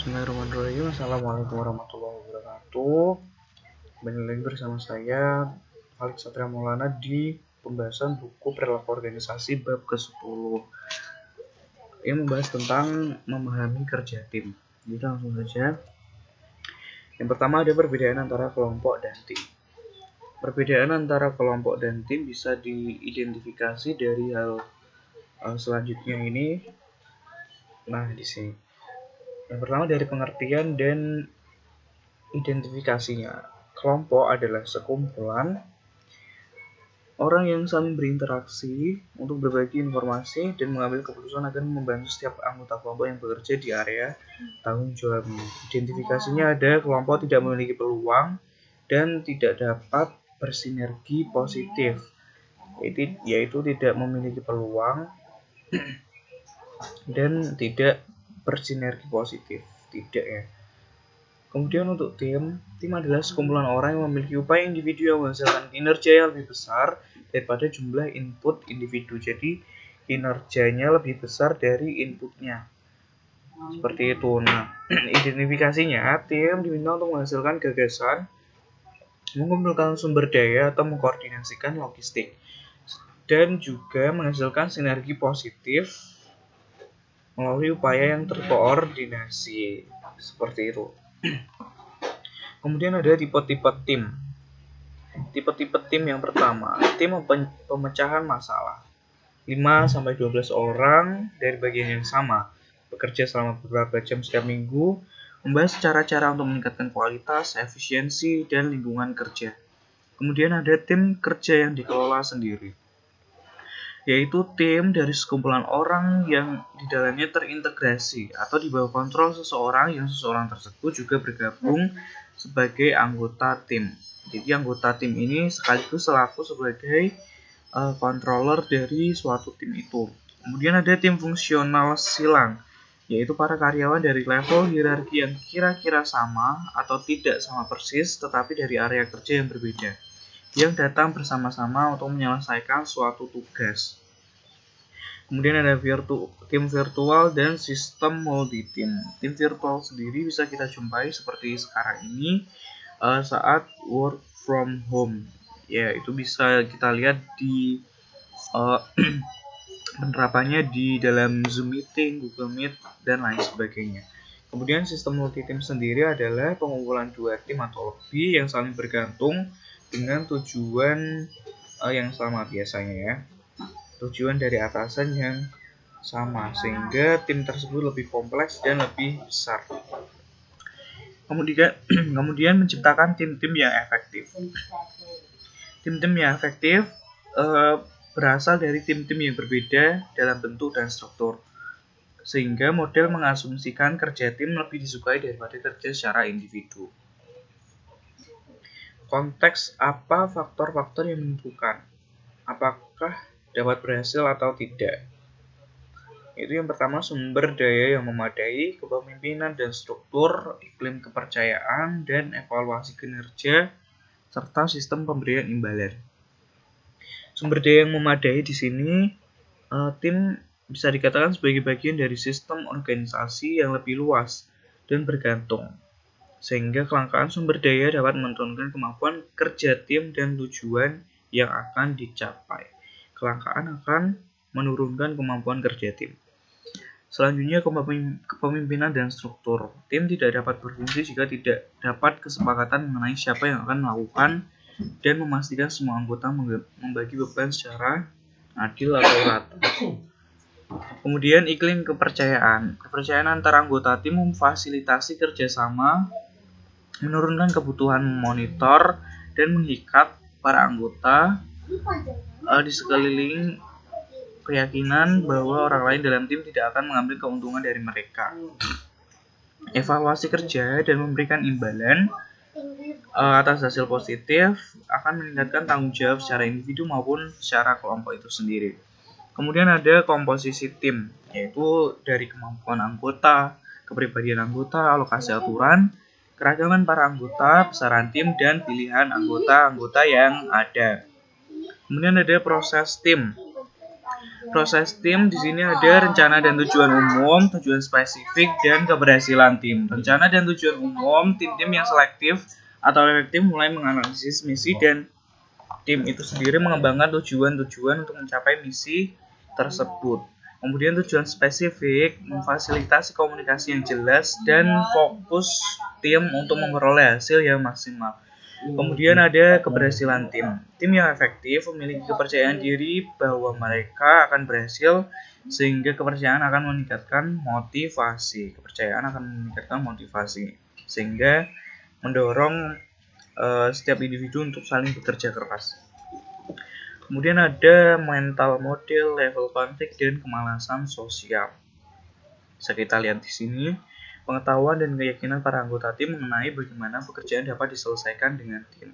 Bismillahirrahmanirrahim. Assalamualaikum warahmatullahi wabarakatuh. Kembali lagi bersama saya Alex Satria Maulana di pembahasan buku Perilaku Organisasi bab ke-10 yang membahas tentang memahami kerja tim. Jadi langsung saja. Yang pertama ada perbedaan antara kelompok dan tim. Perbedaan antara kelompok dan tim bisa diidentifikasi dari hal selanjutnya ini. Nah, di sini. Yang pertama dari pengertian dan identifikasinya. Kelompok adalah sekumpulan orang yang saling berinteraksi untuk berbagi informasi dan mengambil keputusan akan membantu setiap anggota kelompok yang bekerja di area tanggung jawabnya. Identifikasinya ada kelompok tidak memiliki peluang dan tidak dapat bersinergi positif, yaitu tidak memiliki peluang dan tidak bersinergi positif, tidak ya. Kemudian untuk tim adalah sekumpulan orang yang memiliki upaya individu yang menghasilkan kinerja yang lebih besar daripada jumlah input individu. Jadi kinerjanya lebih besar dari inputnya. Seperti itu. Nah, identifikasinya tim diminta untuk menghasilkan gagasan, mengumpulkan sumber daya atau mengkoordinasikan logistik, dan juga menghasilkan sinergi positif melalui upaya yang terkoordinasi. Seperti itu. Kemudian ada tipe-tipe tim. Tipe-tipe tim yang pertama, tim pemecahan masalah. 5-12 orang dari bagian yang sama, bekerja selama beberapa jam setiap minggu, membahas cara-cara untuk meningkatkan kualitas, efisiensi, dan lingkungan kerja. Kemudian ada tim kerja yang dikelola sendiri, yaitu tim dari sekumpulan orang yang di dalamnya terintegrasi atau di bawah kontrol seseorang yang seseorang tersebut juga bergabung sebagai anggota tim. Jadi anggota tim ini sekaligus selaku sebagai controller dari suatu tim itu. Kemudian ada tim fungsional silang, yaitu para karyawan dari level hierarki yang kira-kira sama atau tidak sama persis tetapi dari area kerja yang berbeda, yang datang bersama-sama untuk menyelesaikan suatu tugas. Kemudian ada tim virtual dan sistem multi-tim. Tim virtual sendiri bisa kita jumpai seperti sekarang ini saat work from home. Ya, itu bisa kita lihat di penerapannya di dalam Zoom Meeting, Google Meet, dan lain sebagainya. Kemudian sistem multi-tim sendiri adalah pengumpulan dua tim atau lebih yang saling bergantung dengan tujuan yang sama biasanya ya. Tujuan dari atasan yang sama, sehingga tim tersebut lebih kompleks dan lebih besar. Kemudian menciptakan tim-tim yang efektif. Tim-tim yang efektif berasal dari tim-tim yang berbeda dalam bentuk dan struktur, sehingga model mengasumsikan kerja tim lebih disukai daripada kerja secara individu. Konteks apa faktor-faktor yang menentukan apakah dapat berhasil atau tidak? Itu yang pertama, sumber daya yang memadai, kepemimpinan dan struktur, iklim kepercayaan dan evaluasi kinerja, serta sistem pemberian imbalan. Sumber daya yang memadai di sini, tim bisa dikatakan sebagai bagian dari sistem organisasi yang lebih luas dan bergantung, sehingga kelangkaan sumber daya dapat menurunkan kemampuan kerja tim dan tujuan yang akan dicapai. Kelangkaan akan menurunkan kemampuan kerja tim. Selanjutnya, kepemimpinan dan struktur. Tim tidak dapat berfungsi jika tidak dapat kesepakatan mengenai siapa yang akan melakukan dan memastikan semua anggota membagi beban secara adil atau rata. Kemudian, iklim kepercayaan. Kepercayaan antara anggota tim memfasilitasi kerjasama, menurunkan kebutuhan memonitor dan mengikat para anggota di sekeliling keyakinan bahwa orang lain dalam tim tidak akan mengambil keuntungan dari mereka. Evaluasi kerja dan memberikan imbalan atas hasil positif akan meningkatkan tanggung jawab secara individu maupun secara kelompok itu sendiri. Kemudian ada komposisi tim, yaitu dari kemampuan anggota, kepribadian anggota, alokasi aturan, keragaman para anggota, besaran tim, dan pilihan anggota-anggota yang ada. Kemudian ada proses tim. Proses tim di sini ada rencana dan tujuan umum, tujuan spesifik, dan keberhasilan tim. Rencana dan tujuan umum, tim-tim yang selektif atau efektif mulai menganalisis misi dan tim itu sendiri mengembangkan tujuan-tujuan untuk mencapai misi tersebut. Kemudian tujuan spesifik memfasilitasi komunikasi yang jelas dan fokus tim untuk memperoleh hasil yang maksimal. Kemudian ada keberhasilan tim. Tim yang efektif memiliki kepercayaan diri bahwa mereka akan berhasil sehingga kepercayaan akan meningkatkan motivasi. Sehingga mendorong setiap individu untuk saling bekerja keras. Kemudian ada mental model, level konflik, dan kemalasan sosial. Bisa kita lihat di sini. Pengetahuan dan keyakinan para anggota tim mengenai bagaimana pekerjaan dapat diselesaikan dengan tim.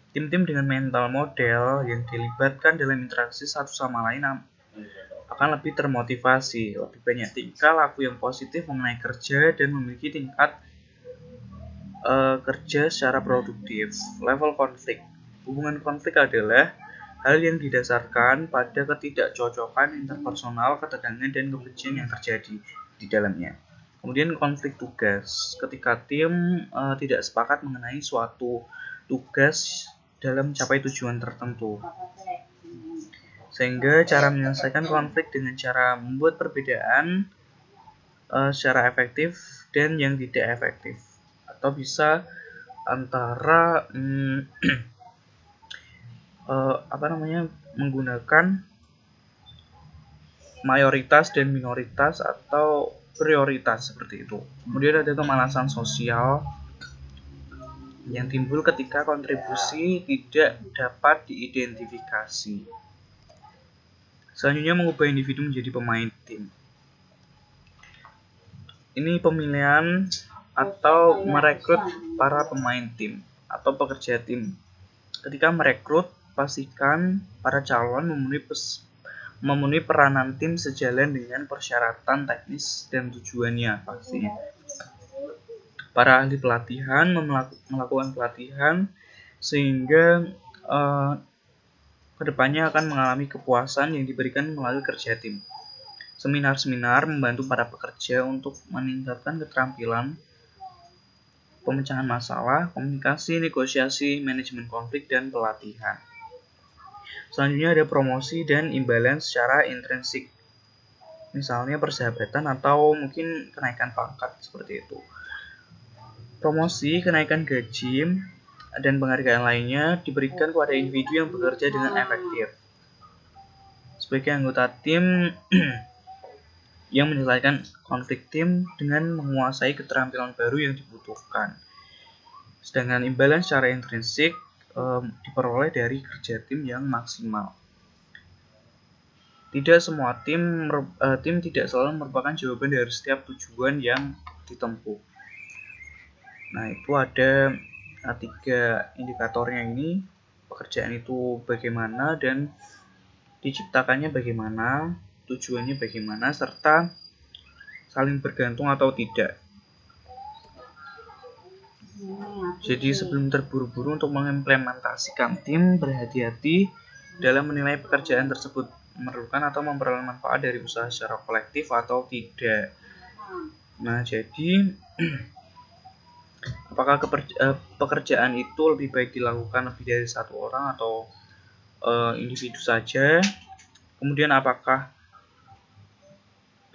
Tim-tim dengan mental model yang dilibatkan dalam interaksi satu sama lain akan lebih termotivasi, lebih banyak tingkah laku yang positif mengenai kerja, dan memiliki tingkat kerja secara produktif. Level konflik. Hubungan konflik adalah hal yang didasarkan pada ketidakcocokan interpersonal, ketegangan, dan kebencian yang terjadi di dalamnya. Kemudian konflik tugas, ketika tim tidak sepakat mengenai suatu tugas dalam mencapai tujuan tertentu. Sehingga cara menyelesaikan konflik dengan cara membuat perbedaan secara efektif dan yang tidak efektif. Atau bisa antara menggunakan mayoritas dan minoritas atau prioritas seperti itu. Kemudian ada kemalasan sosial yang timbul ketika kontribusi tidak dapat diidentifikasi. Selanjutnya mengubah individu menjadi pemain tim. Ini pemilihan atau merekrut para pemain tim atau pekerja tim. Ketika merekrut, pastikan para calon memenuhi peranan tim sejalan dengan persyaratan teknis dan tujuannya pastinya. Para ahli pelatihan melakukan pelatihan sehingga kedepannya akan mengalami kepuasan yang diberikan melalui kerja tim. Seminar-seminar membantu para pekerja untuk meningkatkan keterampilan pemecahan masalah, komunikasi, negosiasi, manajemen konflik, dan pelatihan. Selanjutnya ada promosi dan imbalan secara intrinsik. Misalnya persahabatan atau mungkin kenaikan pangkat seperti itu. Promosi, kenaikan gaji, dan penghargaan lainnya diberikan kepada individu yang bekerja dengan efektif. Sebagai anggota tim yang menyelesaikan konflik tim dengan menguasai keterampilan baru yang dibutuhkan. Sedangkan imbalan secara intrinsik diperoleh dari kerja tim yang maksimal. Tidak semua tim tidak selalu merupakan jawaban dari setiap tujuan yang ditempuh. Nah, itu ada 3 indikatornya ini. Pekerjaan itu bagaimana dan diciptakannya bagaimana, tujuannya bagaimana, serta saling bergantung atau tidak. Jadi sebelum terburu-buru untuk mengimplementasikan tim, berhati-hati dalam menilai pekerjaan tersebut memerlukan atau memperoleh manfaat dari usaha secara kolektif atau tidak. Nah, jadi apakah pekerjaan itu lebih baik dilakukan lebih dari satu orang atau individu saja? Kemudian apakah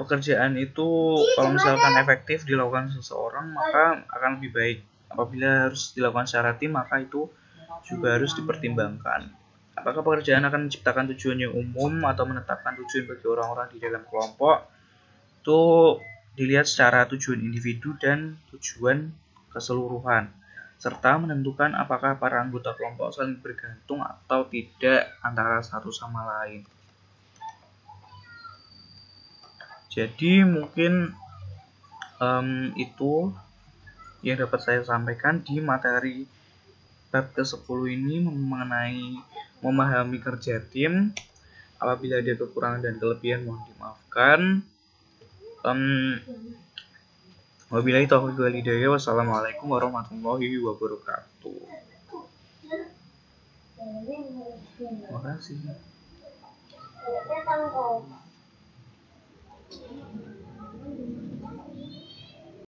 pekerjaan itu kalau misalkan efektif dilakukan seseorang maka akan lebih baik. Apabila harus dilakukan secara tim maka itu juga harus dipertimbangkan. Apakah pekerjaan akan menciptakan tujuan yang umum atau menetapkan tujuan bagi orang-orang di dalam kelompok? Itu dilihat secara tujuan individu dan tujuan keseluruhan, serta menentukan apakah para anggota kelompok saling bergantung atau tidak antara satu sama lain. Jadi mungkin itu yang dapat saya sampaikan di materi bab ke-10 ini mengenai memahami kerja tim. Apabila ada kekurangan dan kelebihan mohon dimaafkan. Wabillahi taufiq wal hidayah. Wassalamualaikum warahmatullahi wabarakatuh. Terima kasih.